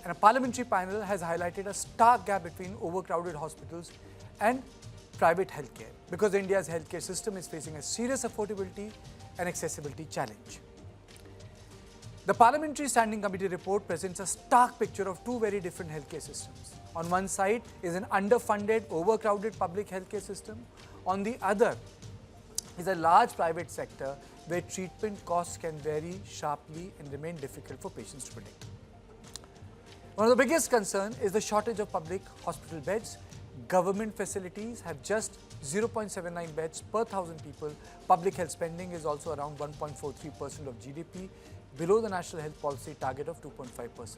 And a parliamentary panel has highlighted a stark gap between overcrowded hospitals and private healthcare because India's healthcare system is facing a serious affordability and accessibility challenge. The Parliamentary Standing Committee report presents a stark picture of two very different healthcare systems. On one side is an underfunded, overcrowded public healthcare system. On the other is a large private sector where treatment costs can vary sharply and remain difficult for patients to predict. One of the biggest concerns is the shortage of public hospital beds. Government facilities have just 0.79 beds per 1,000 people. Public health spending is also around 1.43% of GDP, below the National Health Policy target of 2.5%.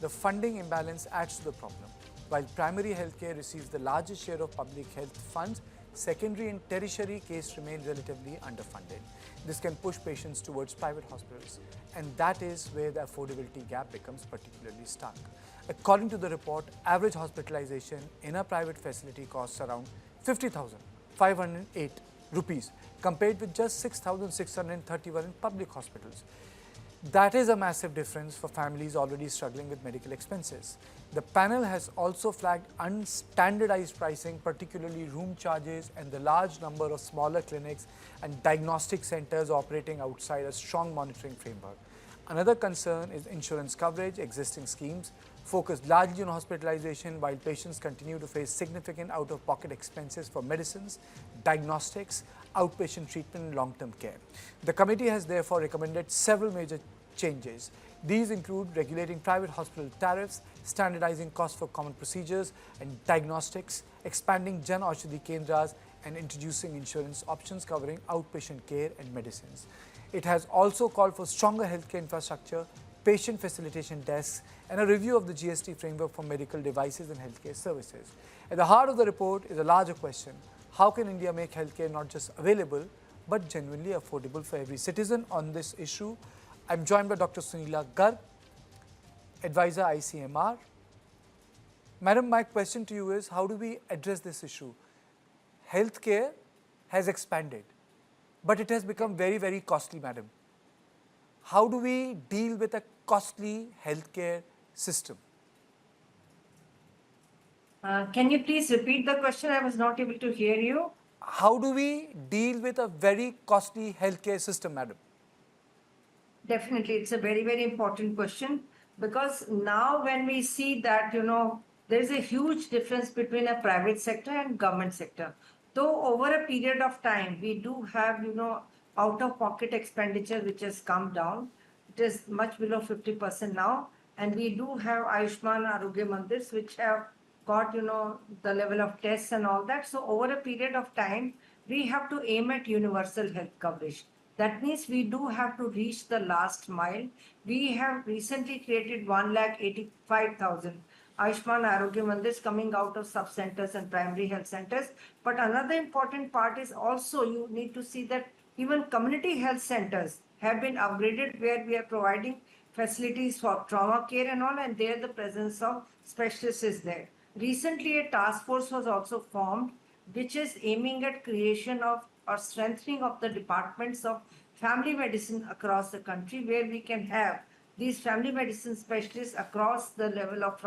The funding imbalance adds to the problem. While primary healthcare receives the largest share of public health funds, secondary and tertiary cases remain relatively underfunded. This can push patients towards private hospitals, and that is where the affordability gap becomes particularly stark. According to the report, average hospitalization in a private facility costs around 50,508 rupees, compared with just 6,631 in public hospitals. That is a massive difference for families already struggling with medical expenses. The panel has also flagged unstandardized pricing, particularly room charges, and the large number of smaller clinics and diagnostic centers operating outside a strong monitoring framework. Another concern is insurance coverage. Existing schemes focus largely on hospitalization, while patients continue to face significant out-of-pocket expenses for medicines, diagnostics, outpatient treatment, and long-term care. The committee has therefore recommended several major changes. These include regulating private hospital tariffs, standardizing costs for common procedures and diagnostics, expanding Jan Aushadhi Kendras, and introducing insurance options covering outpatient care and medicines. It has also called for stronger healthcare infrastructure, patient facilitation desks, and a review of the GST framework for medical devices and healthcare services. At the heart of the report is a larger question: how can India make healthcare not just available, but genuinely affordable for every citizen? On this issue, I'm joined by Dr. Sunila Garg, advisor ICMR. Madam, my question to you is, how do we address this issue? Healthcare has expanded, but it has become very, very costly, madam. How do we deal with a costly healthcare system? Can you please repeat the question? I was not able to hear you. How do we deal with a very costly healthcare system, madam? Definitely, it's a very, very important question because now when we see that, there's a huge difference between a private sector and government sector. Though over a period of time, we do have, out-of-pocket expenditure which has come down. It is much below 50% now. And we do have Ayushman Arogya Mandirs which have got, the level of tests and all that. So over a period of time, we have to aim at universal health coverage. That means we do have to reach the last mile. We have recently created 1,85,000 Ayushman Arogya Mandirs coming out of sub-centers and primary health centers. But another important part is also you need to see that even community health centers have been upgraded where we are providing facilities for trauma care and all, and there the presence of specialists is there. Recently, a task force was also formed which is aiming at creation of or strengthening of the departments of family medicine across the country, where we can have these family medicine specialists across the level of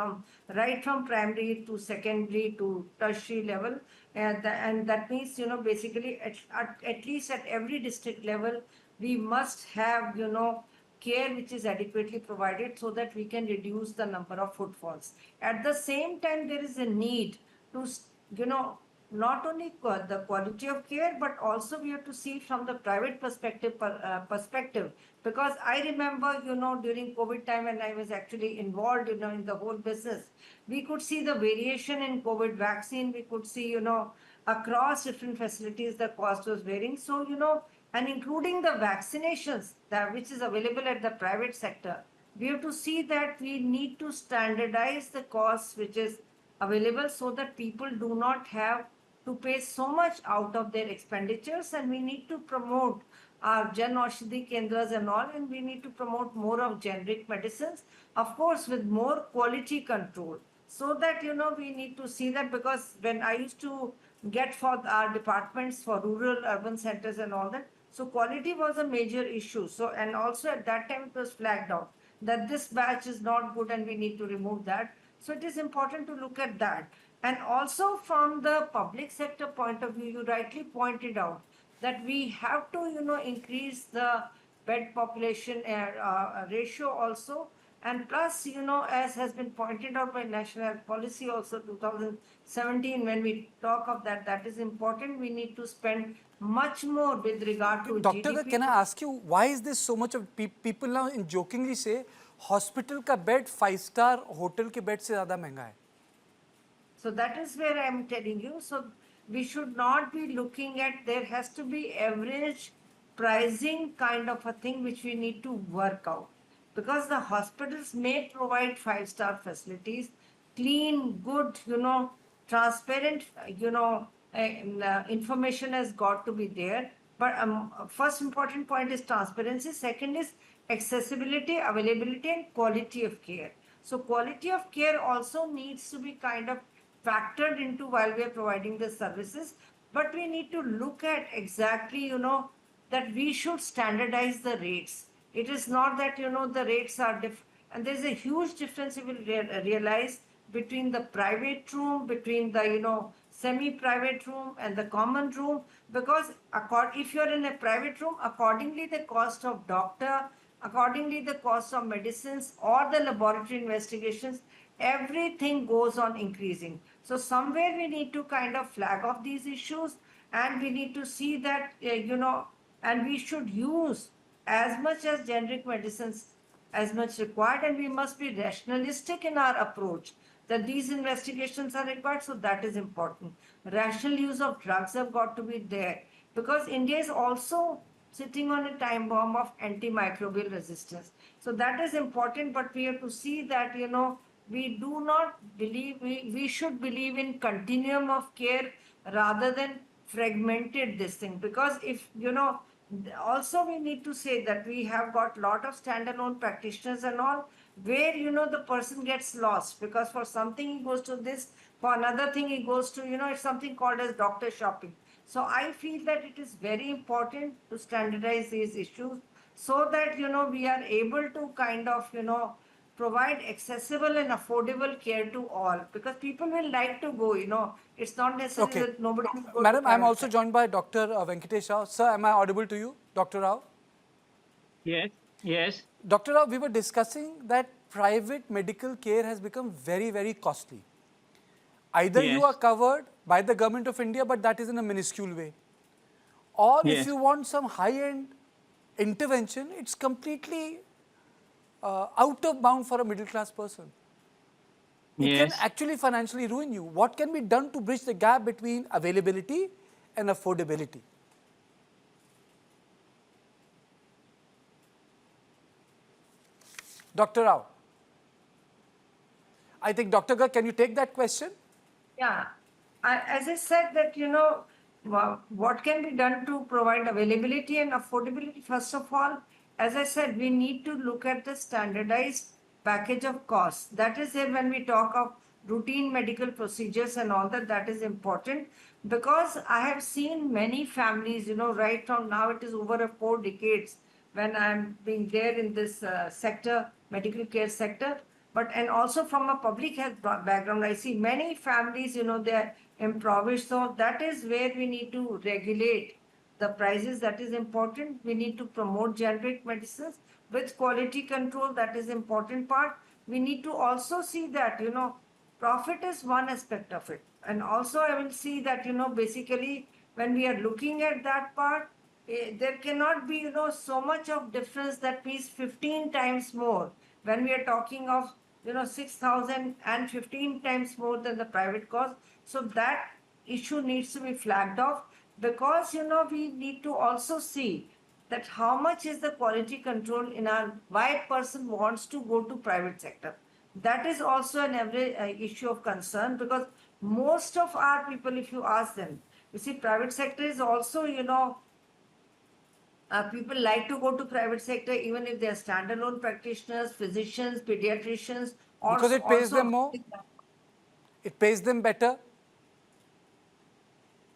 right from primary to secondary to tertiary level, and that means basically at least at every district level we must have care which is adequately provided so that we can reduce the number of footfalls. At the same time, there is a need to not only the quality of care, but also we have to see from the private perspective, because I remember during COVID time when I was actually involved in the whole business, we could see the variation in COVID vaccine. We could see across different facilities the cost was varying. So and including the vaccinations that which is available at the private sector, we have to see that we need to standardize the costs which is available so that people do not have to pay so much out of their expenditures, and we need to promote our Jan Aushadhi Kendras and all, and we need to promote more of generic medicines, of course with more quality control, so that we need to see that, because when I used to get for our departments for rural urban centers and all that, so quality was a major issue. So, and also at that time it was flagged out. that this batch is not good and we need to remove that. So it is important to look at that. And also from the public sector point of view, you rightly pointed out that we have to, increase the bed population ratio also. And plus, as has been pointed out by National Health Policy also 2017, when we talk of that, that is important. We need to spend much more with regard to Doctor, GDP. can I ask you, why is this so much of people now in jokingly say hospital का bed 5 star hotel के bed से ज़्यादा महंगा है? So that is where I am telling you. So we should not be looking at, there has to be average pricing kind of a thing which we need to work out. Because the hospitals may provide 5-star facilities, clean, good, transparent, information has got to be there. But first important point is transparency. Second is accessibility, availability, and quality of care. So quality of care also needs to be kind of factored into while we are providing the services. But we need to look at exactly, that we should standardize the rates. It is not that, the rates are different. And there's a huge difference you will realize between the private room, between the, semi-private room and the common room. Because if you're in a private room, accordingly the cost of doctor, accordingly the cost of medicines or the laboratory investigations, everything goes on increasing. So somewhere we need to kind of flag off these issues, and we need to see that, and we should use as much as generic medicines as much required, and we must be rationalistic in our approach that these investigations are required. So that is important. Rational use of drugs have got to be there, because India is also sitting on a time bomb of antimicrobial resistance. So that is important, but we have to see that, we do not believe, we should believe in continuum of care rather than fragmented this thing. Because if, also we need to say that we have got lot of standalone practitioners and all, where, the person gets lost, because for something he goes to this, for another thing he goes to, it's something called as doctor shopping. So I feel that it is very important to standardize these issues, so that, we are able to kind of, provide accessible and affordable care to all, because people will like to go, it's not necessary Okay. that nobody will go Madam, to I am private also sector. joined by Dr. Venkatesh Rao. Sir, am I audible to you, Dr. Rao? Yes, yes, Dr. Rao, we were discussing that private medical care has become very, very costly. Either you are yes, covered by the government of India, but that is in a minuscule way. Or if you yes, want some high-end intervention, it's completely out of bound for a middle-class person. It can yes. actually financially ruin you. What can be done to bridge the gap between availability and affordability? Dr. Rao. I think Dr. Garg, can you take that question? Yeah, as I said that, what can be done to provide availability and affordability? First of all, as I said, we need to look at the standardized package of costs. That is there when we talk of routine medical procedures and all that, that is important. Because I have seen many families, right from now, it is over 4 decades when I'm being there in this sector, medical care sector. But and also from a public health background, I see many families, they're impoverished. So that is where we need to regulate the prices. That is important. We need to promote generic medicines with quality control. That is important part. We need to also see that, profit is one aspect of it. And also I will see that, basically when we are looking at that part, there cannot be, so much of difference that means 15 times more when we are talking of, 6,000 and 15 times more than the private cost. So that issue needs to be flagged off, because, we need to also see that how much is the quality control in our, why a person wants to go to private sector. That is also an every issue of concern, because most of our people, if you ask them, you see private sector is also, people like to go to private sector even if they are standalone practitioners, physicians, pediatricians, Because also it pays them also. more, it pays them better.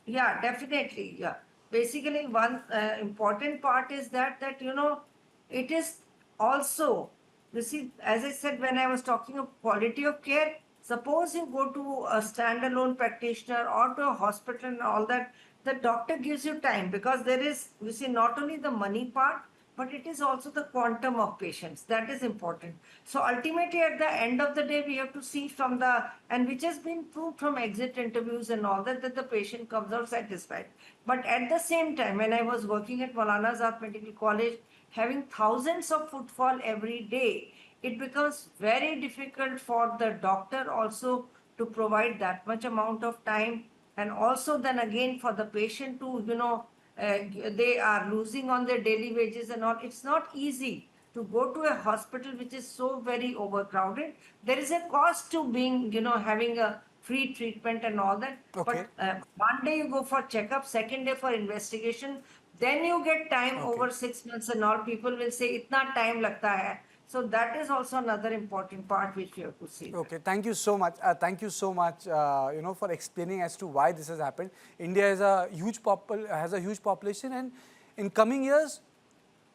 Yeah, definitely. Yeah. Basically, one important part is that it is also You see, as I said, when I was talking of quality of care, suppose you go to a standalone practitioner or to a hospital and all that, the doctor gives you time because there is, you see, not only the money part, but it is also the quantum of patients. That is important. So ultimately, at the end of the day, we have to see from the, and which has been proved from exit interviews and all that, that the patient comes out satisfied. But at the same time, when I was working at Maulana Azad Medical College, having thousands of footfall every day, it becomes very difficult for the doctor also to provide that much amount of time, and also then again for the patient to, they are losing on their daily wages and all. It's not easy to go to a hospital which is so very overcrowded. There is a cost to being, having a free treatment and all that. Okay. But one day you go for checkup, second day for investigation, then you get time Okay. over 6 months and all. People will say, "Itna time lagta hai." So that is also another important part which we have to see. Okay, thank you so much. Thank you so much, for explaining as to why this has happened. India is has a huge population, and in coming years,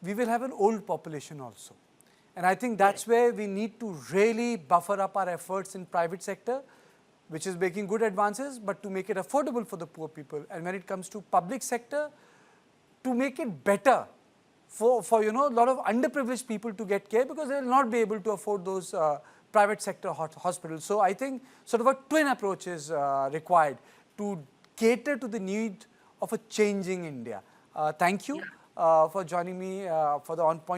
we will have an old population also. And I think that's where we need to really buffer up our efforts in private sector, which is making good advances, but to make it affordable for the poor people. And when it comes to public sector, to make it better for a lot of underprivileged people to get care, because they will not be able to afford those private sector hospitals. So I think sort of a twin approach is required to cater to the need of a changing India. Thank you for joining me for the On Point